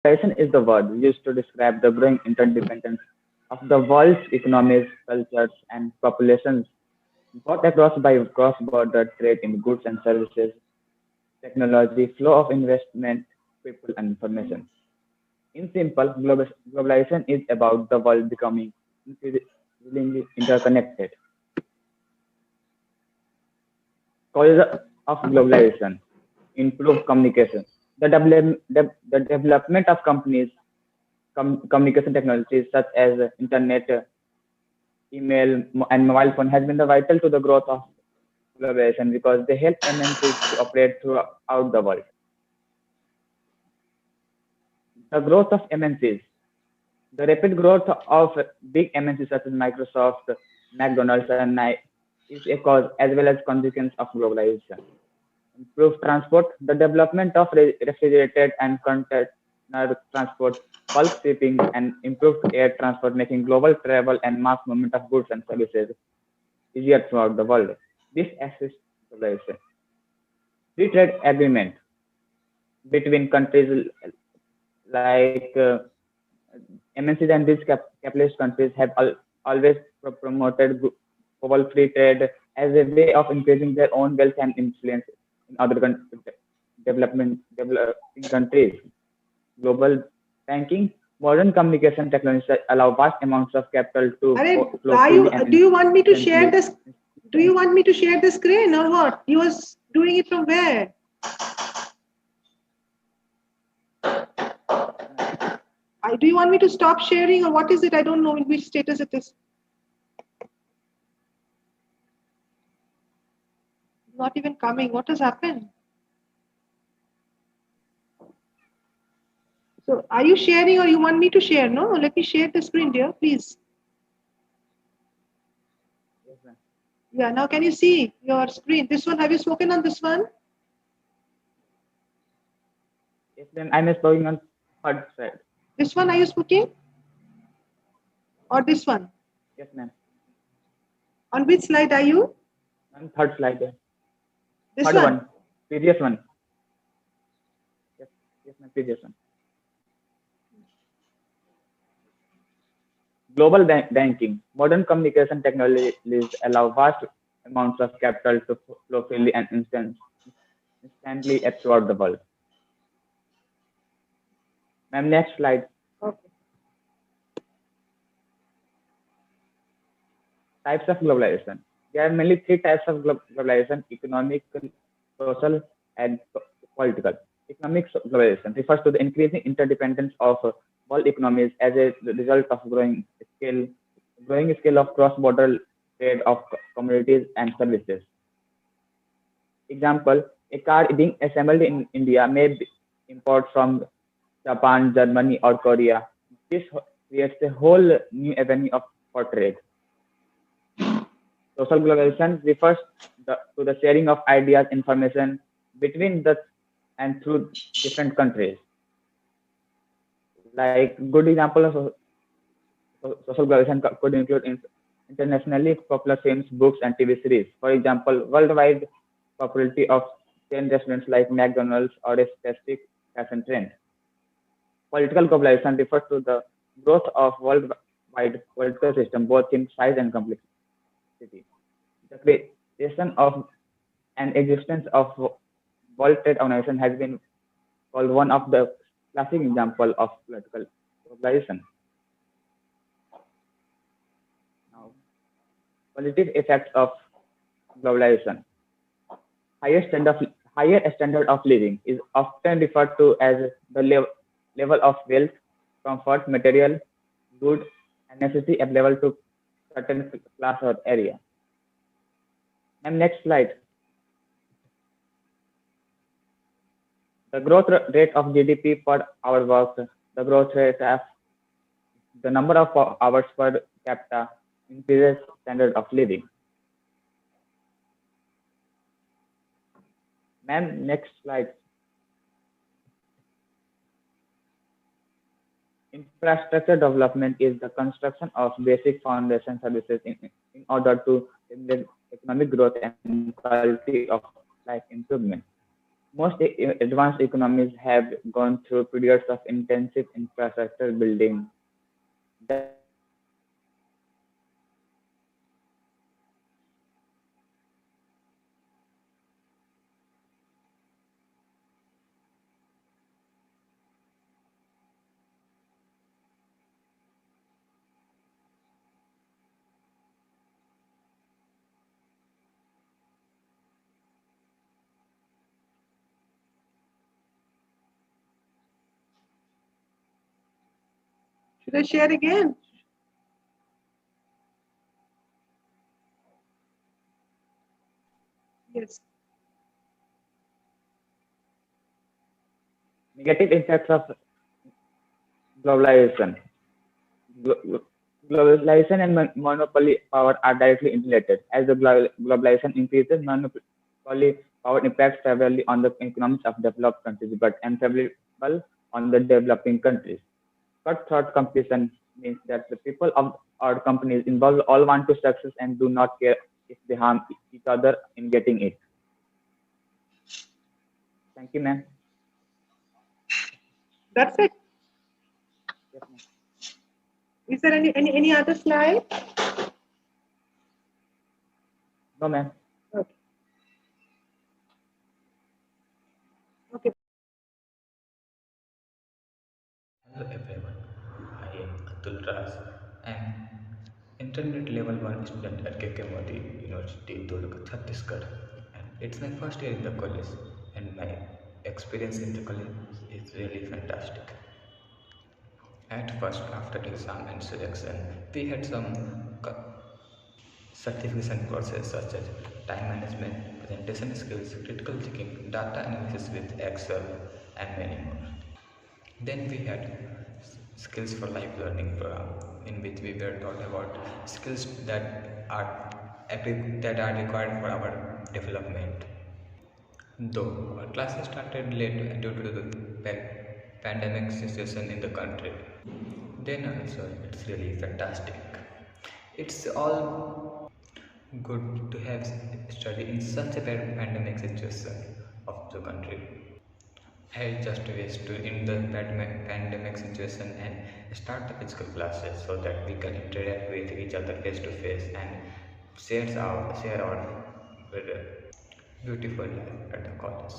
Globalization is the word used to describe the growing interdependence of the world's economies, cultures, and populations, brought across by cross-border trade in goods and services, technology, flow of investment, people, and information. In simple, globalization is about the world becoming increasingly interconnected. Causes of globalization: improved communication. The development of companies, communication technologies such as internet, email, and mobile phone has been the vital to the growth of globalization because they help MNCs to operate throughout the world. The growth of MNCs. The rapid growth of big MNCs such as Microsoft, McDonald's, and Nike is a cause as well as consequence of globalization. Improved transport. The development of refrigerated and container transport, bulk shipping, and improved air transport, making global travel and mass movement of goods and services easier throughout the world. This assists globalization. Free trade agreement between countries like MNCs and these capitalist countries have always promoted global free trade as a way of increasing their own wealth and influence in other developing countries. Global banking, modern communication technologies allow vast amounts of capital to Arey, flow freely do and you want me to share instantly. this? Do you want me to share the screen or what? You was doing it from where? Do you want me to stop sharing or what is it? I don't know in which status it is. Not even coming. What has happened? So are you sharing or you want me to share? No, let me share the screen, dear, please. Yes, ma'am. Yeah, now can you see your screen? This one, have you spoken on this one? Yes, ma'am. I'm speaking on third side. This one, are you speaking? Or this one? Yes, ma'am. On which slide are you? On third slide. This Third one? one. Previous one. Yes, yes, ma'am. Previous one. Global banking. Modern communication technologies allow vast amounts of capital to flow freely and instantly throughout the world. Ma'am, next slide. Okay. Types of globalization. There are mainly three types of globalization: economic, social, and political. Economic globalization refers to the increasing interdependence of world economies as a result of growing scale of cross-border trade of commodities and services. Example: a car being assembled in India may be import from Japan, Germany, or Korea. This creates a whole new avenue for trade. Social globalization refers to the sharing of ideas, information between the and through different countries. Like good example of social globalization could include internationally popular films, books, and TV series. For example, worldwide popularity of chain restaurants like McDonald's or a specific fashion trend. Political globalization refers to the growth of worldwide political system, both in size and complexity. The creation of and existence of World Trade Organization has been called one of the classic example of political globalization. Now, positive effects of globalization. Higher standard of, higher standard of living is often referred to as the level of wealth, comfort, material, good, and necessity available to certain class or area. And next slide. The growth rate of GDP per hour worked, the growth rate of the number of hours per capita increases standard of living. Ma'am, next slide. Infrastructure development is the construction of basic foundation services in order to stimulate economic growth and quality of life improvement. Most advanced economies have gone through periods of intensive infrastructure building that Should I share again? Yes. negative effects of globalization. Globalization and monopoly power are directly related. As the globalization increases, monopoly power impacts favorably on the economies of developed countries, but unfavorable on the developing countries. Cutthroat competition means that the people of our companies involved all want to success and do not care if they harm each other in getting it. Thank you, ma'am. That's it. Yes, ma'am. Is there any other slide? No, ma'am. Okay. Okay. Hello everyone, I am Atul Ras and Internet Level 1 student at KK Modi University, Durg, Chhattisgarh. And it's my first year in the college and my experience in the college is really fantastic. At first, after the exam and selection, we had some certification courses such as time management, presentation skills, critical thinking, data analysis with Excel, and many more. Then we had skills for life learning program in which we were taught about skills that are required for our development. Though our classes started late due to the pandemic situation in the country, then also it's really fantastic. It's all good to have study in such a pandemic situation of the country. I just wish to end the pandemic situation and start the physical classes so that we can interact with each other face to face and share our beautiful life at the college.